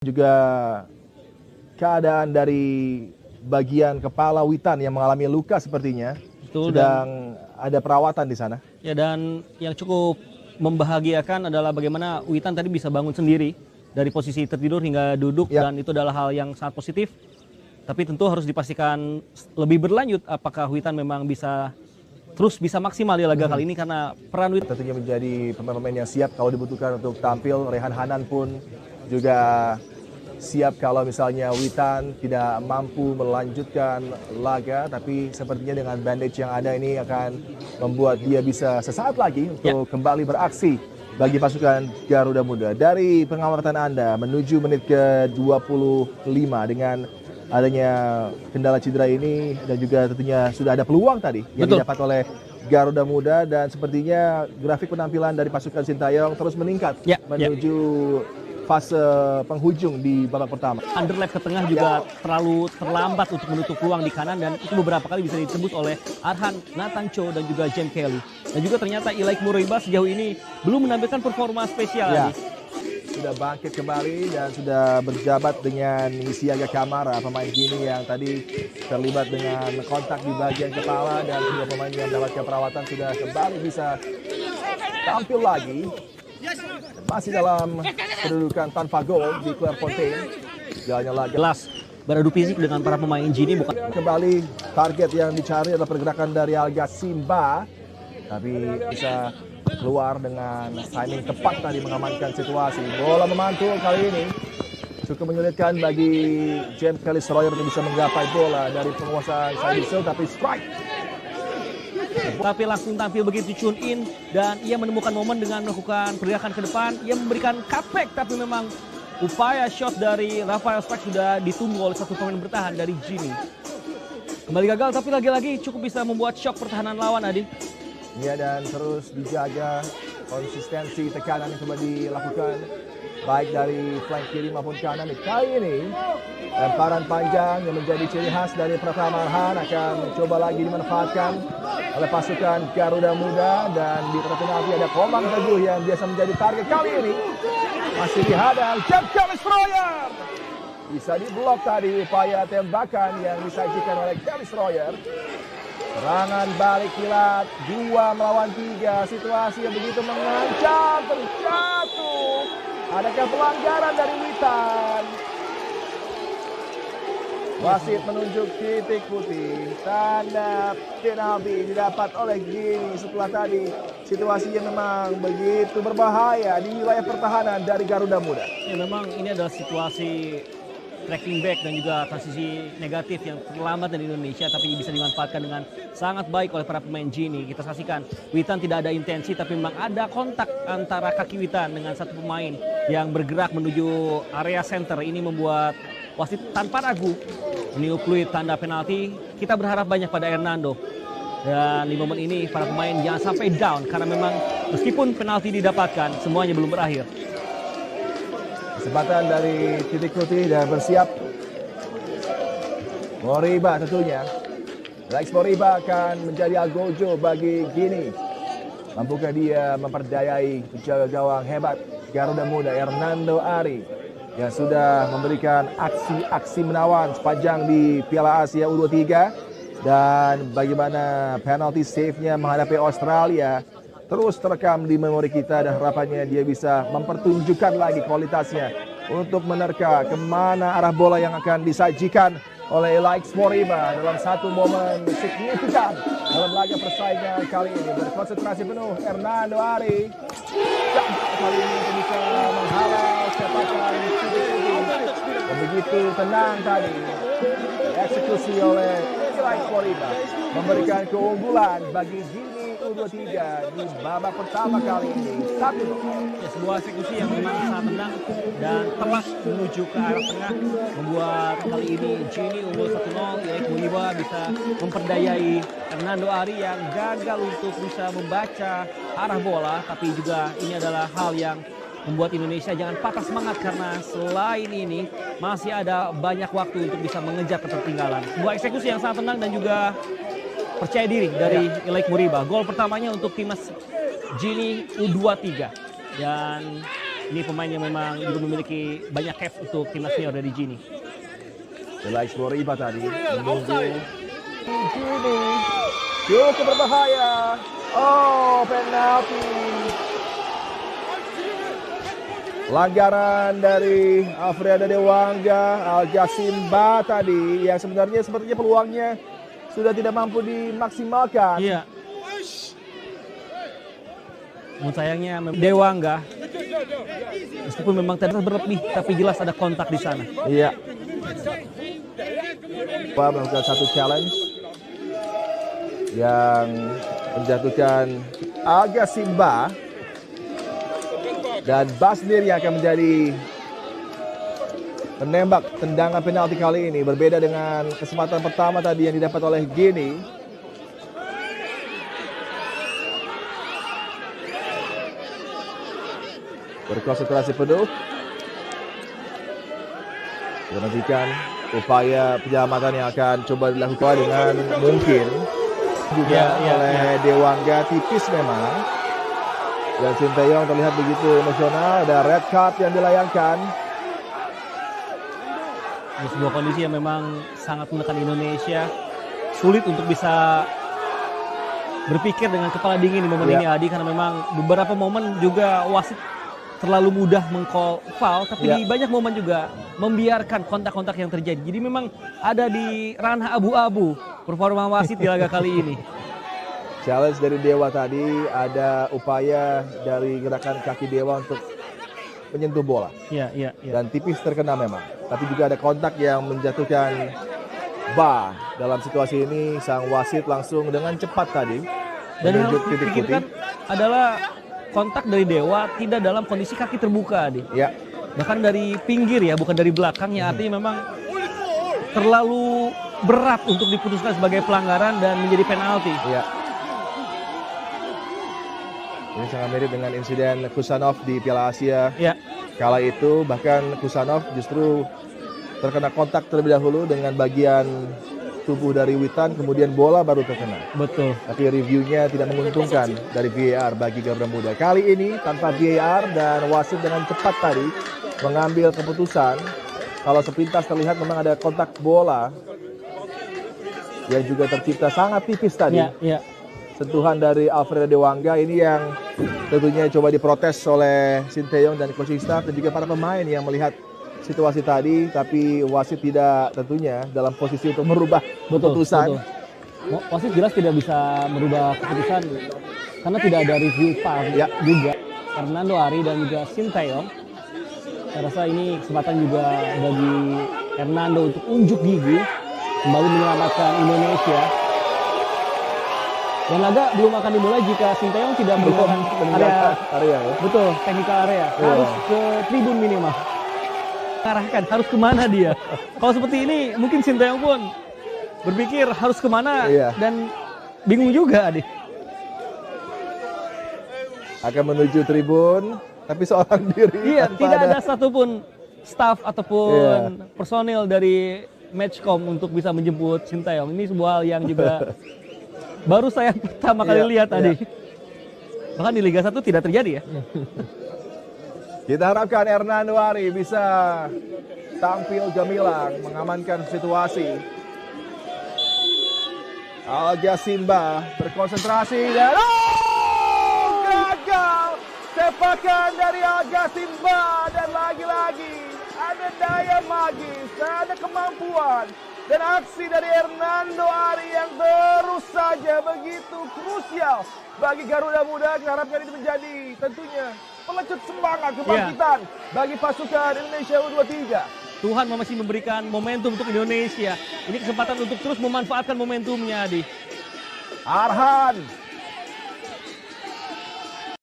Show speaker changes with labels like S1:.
S1: Juga keadaan dari bagian kepala Witan yang mengalami luka sepertinya.
S2: Betul,
S1: sedang ada perawatan di sana.
S2: Ya, dan yang cukup membahagiakan adalah bagaimana Witan tadi bisa bangun sendiri dari posisi tertidur hingga duduk, dan itu adalah hal yang sangat positif. Tapi tentu harus dipastikan lebih berlanjut apakah Witan memang bisa terus bisa maksimal di laga kali ini, karena peran Witan
S1: tentunya menjadi pemain-pemain yang siap kalau dibutuhkan untuk tampil. Rehan Hanan pun juga siap kalau misalnya Witan tidak mampu melanjutkan laga, tapi sepertinya dengan bandage yang ada ini akan membuat dia bisa sesaat lagi untuk kembali beraksi bagi pasukan Garuda Muda. Dari pengamatan Anda menuju menit ke-25 dengan adanya kendala cedera ini, dan juga tentunya sudah ada peluang tadi yang didapat oleh Garuda Muda, dan sepertinya grafik penampilan dari pasukan Sintayong terus meningkat menuju fase penghujung di babak pertama.
S2: Underlap ke tengah juga terlalu terlambat untuk menutup ruang di kanan, dan itu beberapa kali bisa ditembus oleh Arhan, Nathan Cho, dan juga James Kelly. Dan juga ternyata Ilaik Muriba sejauh ini belum menampilkan performa spesial.
S1: Sudah bangkit kembali dan sudah berjabat dengan Isiaga Kamara, pemain Gini yang tadi terlibat dengan kontak di bagian kepala, dan kedua pemain yang mendapatkan perawatan sudah kembali bisa tampil lagi. Masih dalam kedudukan tanpa gol di Clairefontaine. Jalannya lagi.
S2: Jelas beradu fisik dengan para pemain Gini bukan.
S1: Kembali target yang dicari adalah pergerakan dari Alga Simba, tapi bisa keluar dengan timing tepat tadi mengamankan situasi. Bola memantul kali ini cukup menyulitkan bagi James Kelly Stroyer untuk bisa menggapai bola dari penguasa Saidisel, tapi strike.
S2: Tapi langsung tampil begitu tune in, dan ia menemukan momen dengan melakukan pergerakan ke depan. Ia memberikan cutback, tapi memang upaya shot dari Rafael Stark sudah ditunggu oleh satu pemain bertahan dari Gini. Kembali gagal, tapi lagi-lagi cukup bisa membuat shock pertahanan lawan, Adi.
S1: Ya, dan terus dijaga konsistensi tekanan yang coba dilakukan baik dari flank kiri maupun kanan. Kali ini lemparan panjang yang menjadi ciri khas dari Pratama Arhan akan mencoba lagi dimanfaatkan oleh pasukan Garuda Muda, dan di kotak penalti ada Komang Teguh yang biasa menjadi target. Kali ini masih dihadang James Kelly Stroyer. Bisa diblok tadi upaya tembakan yang disajikan oleh Kelly Stroyer. Serangan balik kilat 2 melawan 3, situasi yang begitu mengancam, terjatuh. Adakah pelanggaran dari Witan? Wasit menunjuk titik putih, tanda penalti didapat oleh Gini setelah tadi situasi yang memang begitu berbahaya di wilayah pertahanan dari Garuda Muda.
S2: Ya, memang ini adalah situasi tracking back dan juga transisi negatif yang terlambat dari Indonesia, tapi bisa dimanfaatkan dengan sangat baik oleh para pemain Gini. Kita saksikan Witan tidak ada intensi, tapi memang ada kontak antara kaki Witan dengan satu pemain yang bergerak menuju area center. Ini membuat wasit tanpa ragu meniup fluid tanda penalti. Kita berharap banyak pada Hernando, dan di momen ini para pemain jangan sampai down, karena memang meskipun penalti didapatkan semuanya belum berakhir.
S1: Kesempatan dari titik putih dan bersiap Moriba tentunya. Lex Moriba akan menjadi algojo bagi Gini. Mampukah dia memperdayai penjaga gawang hebat Garuda Muda Hernando Ari yang sudah memberikan aksi-aksi menawan sepanjang di Piala Asia U23, dan bagaimana penalty save-nya menghadapi Australia terus terekam di memori kita, dan harapannya dia bisa mempertunjukkan lagi kualitasnya untuk menerka kemana arah bola yang akan disajikan oleh Lex Moriba dalam satu momen signifikan dalam laga persaingan kali ini. Berkonsentrasi penuh Hernando Ari kali ini bisa menghalau sepakan begitu tenang tadi. Eksekusi oleh Lex Moriba memberikan keunggulan bagi Gini U23 di babak pertama kali ini. 1-0.
S2: Ya, sebuah eksekusi yang memang sangat tenang dan tepat menuju ke arah tengah, membuat kali ini Gini unggul 1-0. Lex Moriba bisa memperdayai Hernando Ari yang gagal untuk bisa membaca arah bola, tapi juga ini adalah hal yang membuat Indonesia jangan patah semangat, karena selain ini masih ada banyak waktu untuk bisa mengejar ketertinggalan. Sebuah eksekusi yang sangat tenang dan juga percaya diri dari Lex Moriba. Gol pertamanya untuk timnas Gini U23, dan Ini pemain yang memang juga memiliki banyak caps untuk timnas senior dari Gini.
S1: Alex Moriba tadi menunggu Gini. Cukup berbahaya. Oh, penalti. Pelanggaran dari Alfredo Dewanga, Alga Simba tadi yang sebenarnya sepertinya peluangnya sudah tidak mampu dimaksimalkan.
S2: Iya. Namun sayangnya Dewanga meskipun memang tidak berlebih tapi jelas ada kontak di sana.
S1: Iya. Melakukan satu challenge yang menjatuhkan Alga Simba dan Basnir yang akan menjadi penembak tendangan penalti kali ini. Berbeda dengan kesempatan pertama tadi yang didapat oleh Gini. Berkonsentrasi penuh. Menantikan upaya penyelamatan yang akan coba dilakukan dengan mungkin juga oleh Dewanga tipis memang. Dan Sinteyong terlihat begitu emosional. Ada red card yang dilayangkan.
S2: Ini sebuah kondisi yang memang sangat menekan Indonesia. Sulit untuk bisa berpikir dengan kepala dingin di momen ini Adi, karena memang beberapa momen juga wasit terlalu mudah meng-call foul, tapi di banyak momen juga membiarkan kontak-kontak yang terjadi. Jadi memang ada di ranah abu-abu performa wasit di laga kali ini.
S1: Challenge dari Dewa tadi, ada upaya dari gerakan kaki Dewa untuk menyentuh bola.
S2: Iya.
S1: Dan tipis terkena memang. Tapi juga ada kontak yang menjatuhkan Ba. Dalam situasi ini sang wasit langsung dengan cepat tadi
S2: Dan yang
S1: menunjuk titik putih.
S2: adalah kontak dari Dewa tidak dalam kondisi kaki terbuka, Adi.
S1: Ya.
S2: Bahkan dari pinggir ya, bukan dari belakangnya. Artinya memang terlalu berat untuk diputuskan sebagai pelanggaran dan menjadi penalti.
S1: Ya. Ini sangat mirip dengan insiden Kusanov di Piala Asia.
S2: Ya.
S1: Kala itu bahkan Kusanov justru terkena kontak terlebih dahulu dengan bagian tubuh dari Witan, kemudian bola baru terkena.
S2: Betul.
S1: Tapi reviewnya tidak menguntungkan dari VAR bagi Garuda Muda. Kali ini tanpa VAR dan wasit dengan cepat tadi mengambil keputusan. Kalau sepintas terlihat memang ada kontak bola yang juga tercipta sangat tipis tadi.
S2: Iya.
S1: Sentuhan dari Alfredo Dewanga ini yang tentunya coba diprotes oleh Sinteyong dan coaching staff dan juga para pemain yang melihat situasi tadi, tapi wasit tidak tentunya dalam posisi untuk merubah keputusan.
S2: Betul. Wasit jelas tidak bisa merubah keputusan karena tidak ada review VAR juga. Hernando Ari dan juga Sinteyong. Saya rasa ini kesempatan juga bagi Hernando untuk unjuk gigi kembali menyelamatkan Indonesia. Dan laga belum akan dimulai jika Sinteyong tidak meninggalkan area. Betul, technical area. Harus ke tribun minimal. Arahkan harus kemana dia. Kalau seperti ini mungkin Sinteyong pun berpikir harus kemana dan bingung juga Adi.
S1: Akan menuju tribun tapi seorang diri.
S2: Iya, tidak ada satupun staff ataupun personil dari Matchcom untuk bisa menjemput Sinteyong. Ini sebuah hal yang juga baru saya pertama kali lihat tadi. Bahkan di Liga 1 tidak terjadi ya.
S1: Kita harapkan Hernando Ari bisa tampil gemilang, mengamankan situasi. Alga Simba berkonsentrasi dan gagal. Sepakan dari Alga Simba dan lagi-lagi ada daya magis, ada kemampuan dan aksi dari Hernando Ari yang terus saja begitu krusial bagi Garuda Muda. Diharapkan ini menjadi tentunya pelecut semangat kebangkitan bagi pasukan Indonesia U23.
S2: Tuhan masih memberikan momentum untuk Indonesia. Ini kesempatan untuk terus memanfaatkan momentumnya, Adi.
S1: Arhan